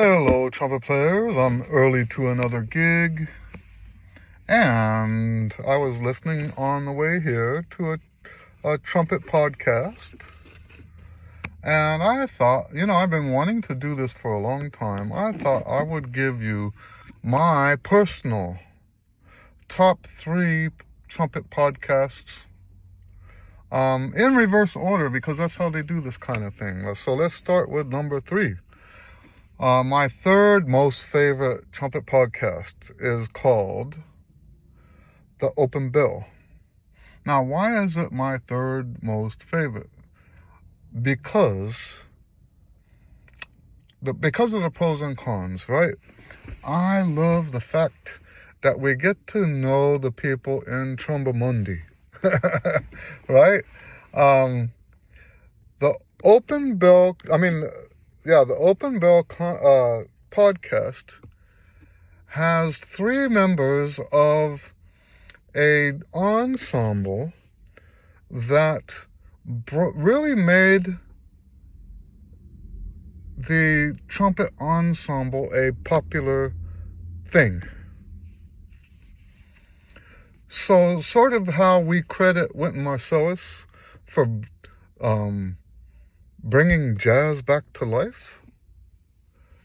Hello, trumpet players. I'm early to another gig, and I was listening on the way here to a trumpet podcast, and I thought, I've been wanting to do this for a long time. I thought I would give you my personal top 3 trumpet podcasts in reverse order, because that's how they do this kind of thing. So let's start with number 3. My third most favorite trumpet podcast is called The Open Bill. Now, why is it my third most favorite? Because of the pros and cons, right? I love the fact that we get to know the people in Trombomundi, right? The Open Bill, the Open Bill podcast has 3 members of an ensemble that really made the trumpet ensemble a popular thing. So, sort of how we credit Wynton Marsalis for bringing jazz back to life,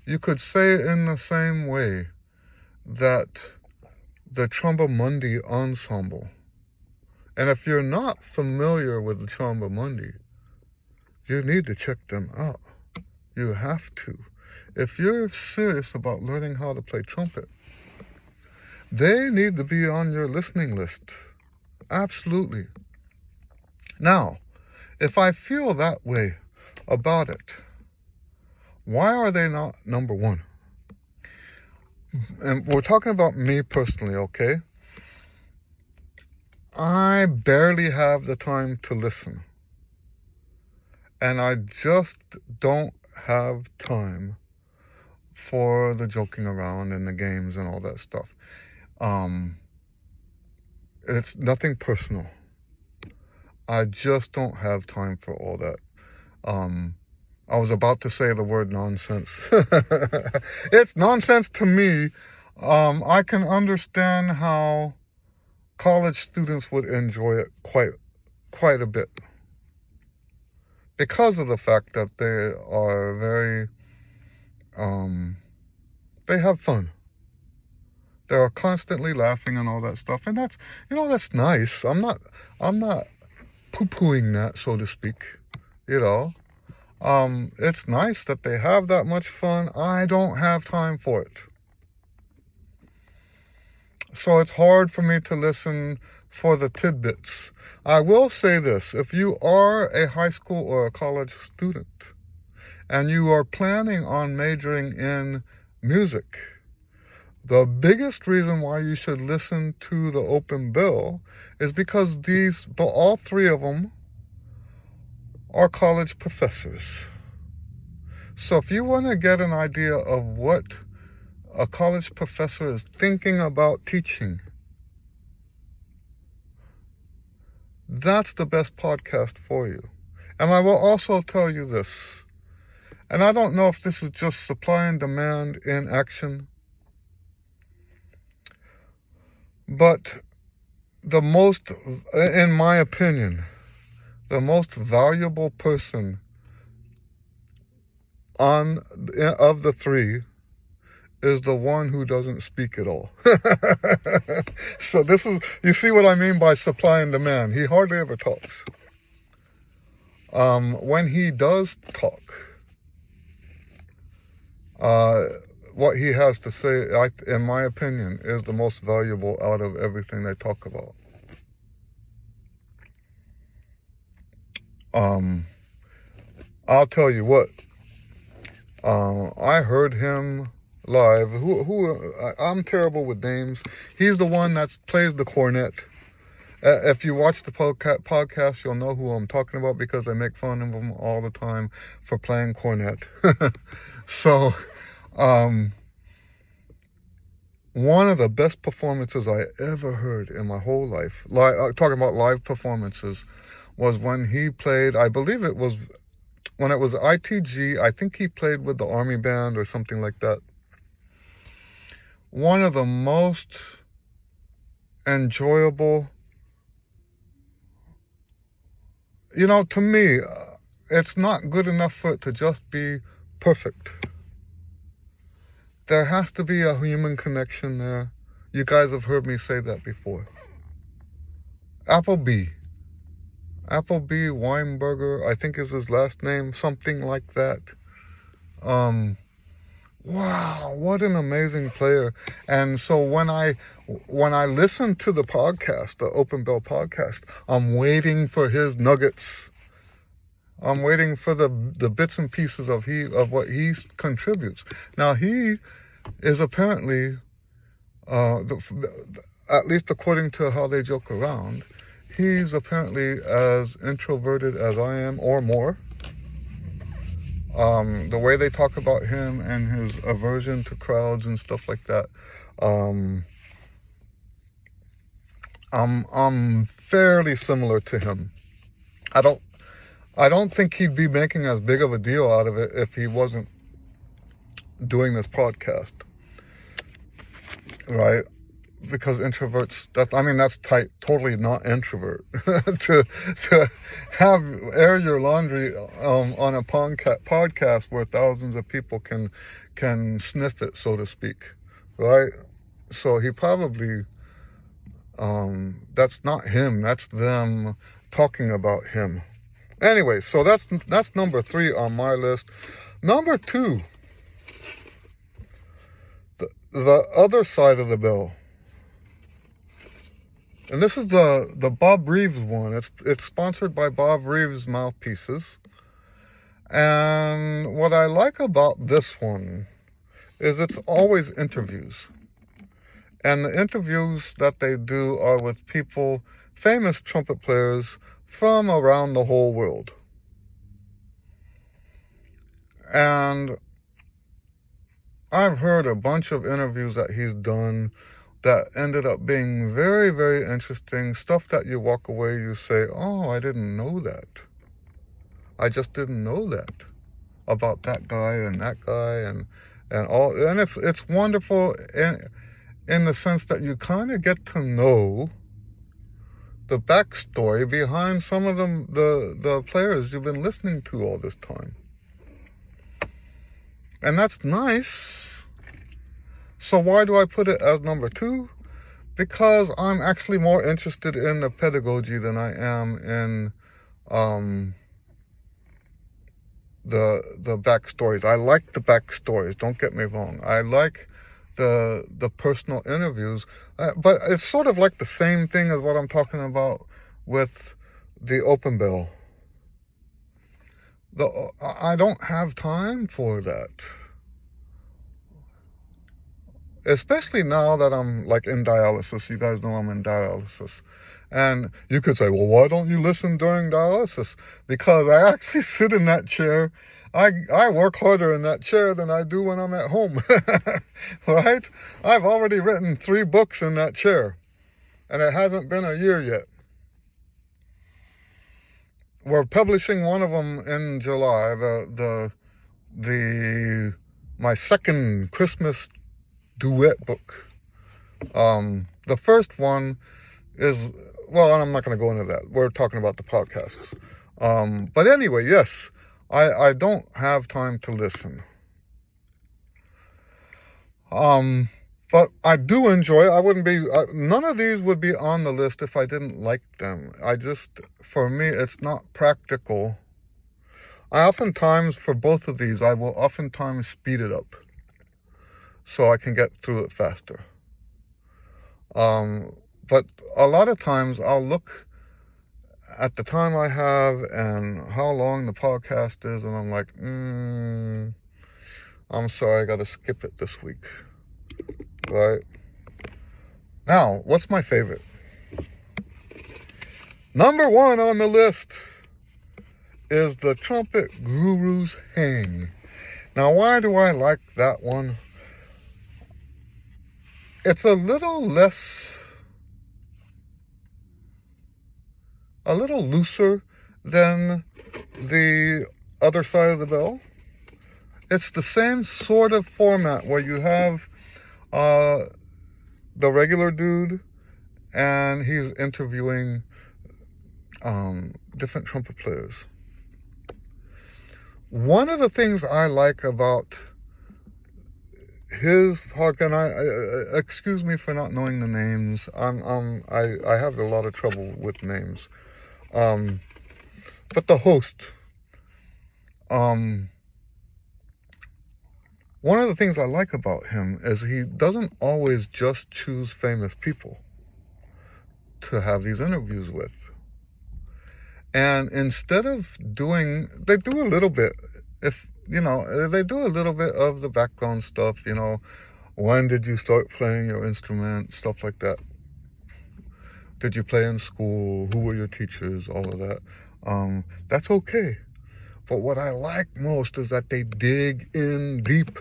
you could say in the same way that the Trombomundi ensemble, and if you're not familiar with the Trombomundi, you need to check them out. You have to. If you're serious about learning how to play trumpet, they need to be on your listening list. Absolutely. Now, if I feel that way about it, why are they not number 1? And we're talking about me personally, okay? I barely have the time to listen. And I just don't have time for the joking around and the games and all that stuff. It's nothing personal. I just don't have time for all that. I was about to say the word nonsense. It's nonsense to me. I can understand how college students would enjoy it quite a bit, because of the fact that they are very, they have fun. They are constantly laughing and all that stuff, and that's nice. I'm not poo-pooing that, so to speak. It's nice that they have that much fun. I don't have time for it. So it's hard for me to listen for the tidbits. I will say this: if you are a high school or a college student and you are planning on majoring in music, the biggest reason why you should listen to the Open Bill is because all 3 of them are college professors. So if you want to get an idea of what a college professor is thinking about teaching, that's the best podcast for you. And I will also tell you this, and I don't know if this is just supply and demand in action, but in my opinion, the most valuable person of the 3 is the one who doesn't speak at all. So you see what I mean by supply and demand. He hardly ever talks. When he does talk, what he has to say, in my opinion, is the most valuable out of everything they talk about. I'll tell you what. I heard him live. I'm terrible with names. He's the one that plays the cornet. If you watch the podcast, you'll know who I'm talking about, because I make fun of him all the time for playing cornet. So, one of the best performances I ever heard in my whole life, talking about live performances, was when he played, I believe it was when it was ITG, I think he played with the Army Band or something like that. One of the most enjoyable, to me, it's not good enough for it to just be perfect. There has to be a human connection there. You guys have heard me say that before. Appleby Weinberger, I think is his last name, something like that. Wow, what an amazing player. And so when I listen to the podcast, the Open Bell podcast, I'm waiting for his nuggets. I'm waiting for the bits and pieces of what he contributes. Now, he is apparently, at least according to how they joke around, he's apparently as introverted as I am or more. The way they talk about him and his aversion to crowds and stuff like that, I'm fairly similar to him. I don't think he'd be making as big of a deal out of it if he wasn't doing this podcast, right? Because introverts, that's totally not introvert. to have air your laundry on a podcast where thousands of people can sniff it, so to speak, right? So he probably, that's not him, that's them talking about him. Anyway, so that's number 3 on my list. Number 2, the other side of the bell. And this is the Bob Reeves one. It's sponsored by Bob Reeves Mouthpieces. And what I like about this one is it's always interviews. And the interviews that they do are with people, famous trumpet players from around the whole world. And I've heard a bunch of interviews that he's done that ended up being very, very interesting. Stuff that you walk away, you say, oh, I didn't know that. I just didn't know that about that guy and that guy and all. And it's wonderful in the sense that you kind of get to know the backstory behind some of the players you've been listening to all this time. And that's nice. So why do I put it as number 2? Because I'm actually more interested in the pedagogy than I am in the backstories. I like the backstories, don't get me wrong. I like the personal interviews, but it's sort of like the same thing as what I'm talking about with the Open Bell. I don't have time for that. Especially now that I'm like in dialysis. You guys know I'm in dialysis. And you could say, well, why don't you listen during dialysis? Because I actually sit in that chair. I work harder in that chair than I do when I'm at home. Right? I've already written 3 books in that chair. And it hasn't been a year yet. We're publishing one of them in July. My second Christmas duet book. The first one is, well, I'm not going to go into that. We're talking about the podcasts. But anyway, yes, I don't have time to listen. But I do enjoy, none of these would be on the list if I didn't like them. For me, it's not practical. For both of these, I will oftentimes speed it up so I can get through it faster. But a lot of times I'll look at the time I have and how long the podcast is, and I'm like, I'm sorry, I got to skip it this week. Right? Now, what's my favorite? Number 1 on the list is the Trumpet Guru's Hang. Now, why do I like that one? It's a little looser than the other side of the bell. It's the same sort of format where you have the regular dude and he's interviewing different trumpet players. One of the things I like about his talk, and excuse me for not knowing the names. I have a lot of trouble with names. But the host, one of the things I like about him is he doesn't always just choose famous people to have these interviews with. And instead of they do a little bit, they do a little bit of the background stuff, when did you start playing your instrument, stuff like that. Did you play in school? Who were your teachers? All of that. That's okay. But what I like most is that they dig in deep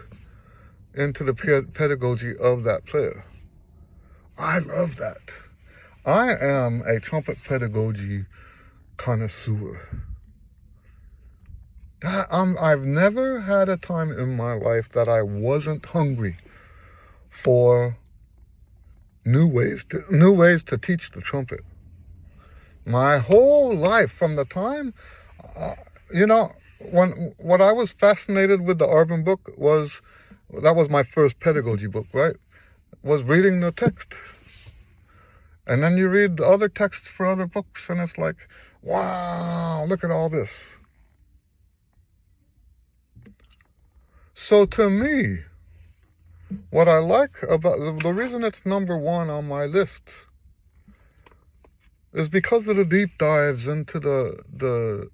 into the pedagogy of that player. I love that. I am a trumpet pedagogy connoisseur. I've never had a time in my life that I wasn't hungry for new ways to teach the trumpet. My whole life, from the time, what I was fascinated with the Arvin book that was my first pedagogy book, right? Was reading the text. And then you read the other texts for other books, and it's like, wow, look at all this. So to me, what I like about the reason it's number one on my list is because of the deep dives into the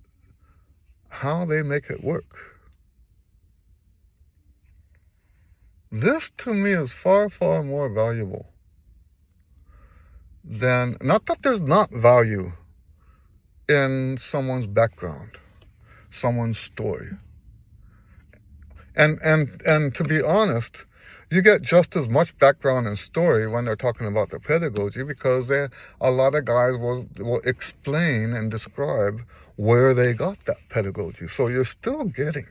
how they make it work. This to me is far, far more valuable than, not that there's not value in someone's background, someone's story. And to be honest, you get just as much background and story when they're talking about their pedagogy, because a lot of guys will explain and describe where they got that pedagogy. So you're still getting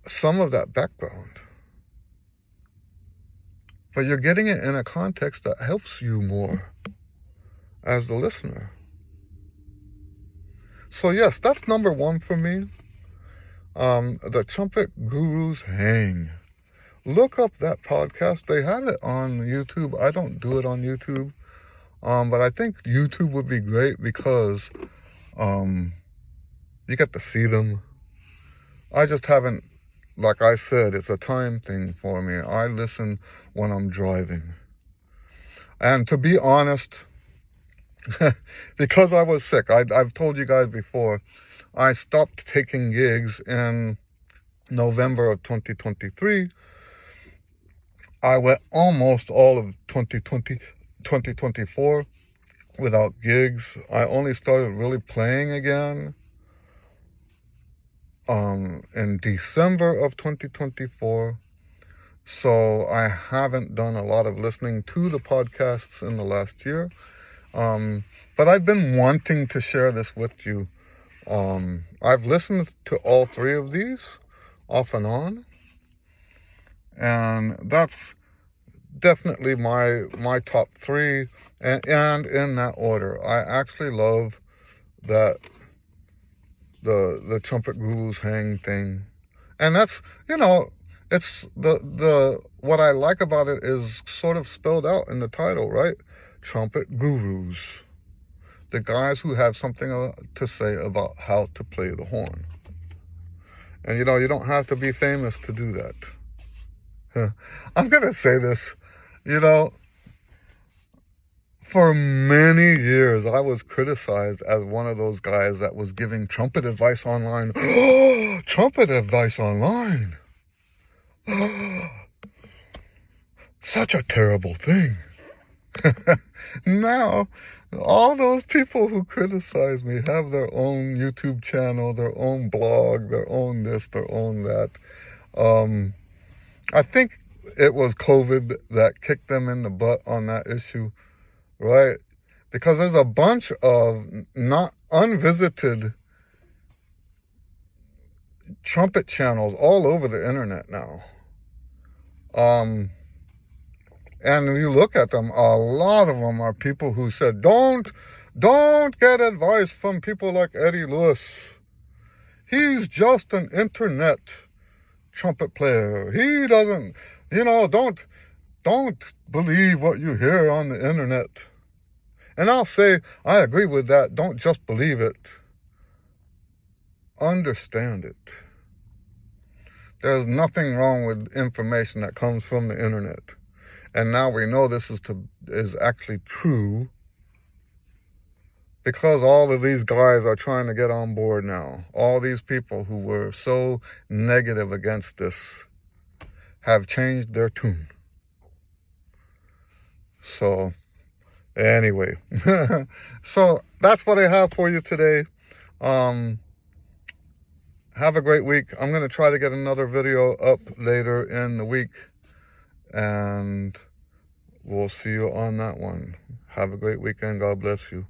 some of that background, but you're getting it in a context that helps you more as the listener. So yes, that's number one for me. The Trumpet Gurus Hang. Look up that podcast. They have it on YouTube. I don't do it on YouTube. But I think YouTube would be great because you get to see them. I just haven't, like I said, it's a time thing for me. I listen when I'm driving. And to be honest, because I was sick, I've told you guys before, I stopped taking gigs in November of 2023. I went almost all of 2024 without gigs. I only started really playing again in December of 2024. So I haven't done a lot of listening to the podcasts in the last year. But I've been wanting to share this with you. I've listened to all three of these off and on, and that's definitely my top three, and in that order. I actually love that the Trumpet Gurus Hang thing, and that's, it's the what I like about it is sort of spelled out in the title, right? Trumpet Gurus. The guys who have something to say about how to play the horn. And you don't have to be famous to do that. I'm going to say this, for many years I was criticized as one of those guys that was giving trumpet advice online. Trumpet advice online. Such a terrible thing. Now, all those people who criticize me have their own YouTube channel, their own blog, their own this, their own that. I think it was COVID that kicked them in the butt on that issue, right? Because there's a bunch of not unvisited trumpet channels all over the internet now. And if you look at them, a lot of them are people who said, don't get advice from people like Eddie Lewis. He's just an internet trumpet player. He doesn't, don't believe what you hear on the internet. And I'll say, I agree with that. Don't just believe it. Understand it. There's nothing wrong with information that comes from the internet. And now we know this is actually true because all of these guys are trying to get on board now. All these people who were so negative against this have changed their tune. So, anyway. So, that's what I have for you today. Have a great week. I'm going to try to get another video up later in the week. And we'll see you on that one. Have a great weekend. God bless you.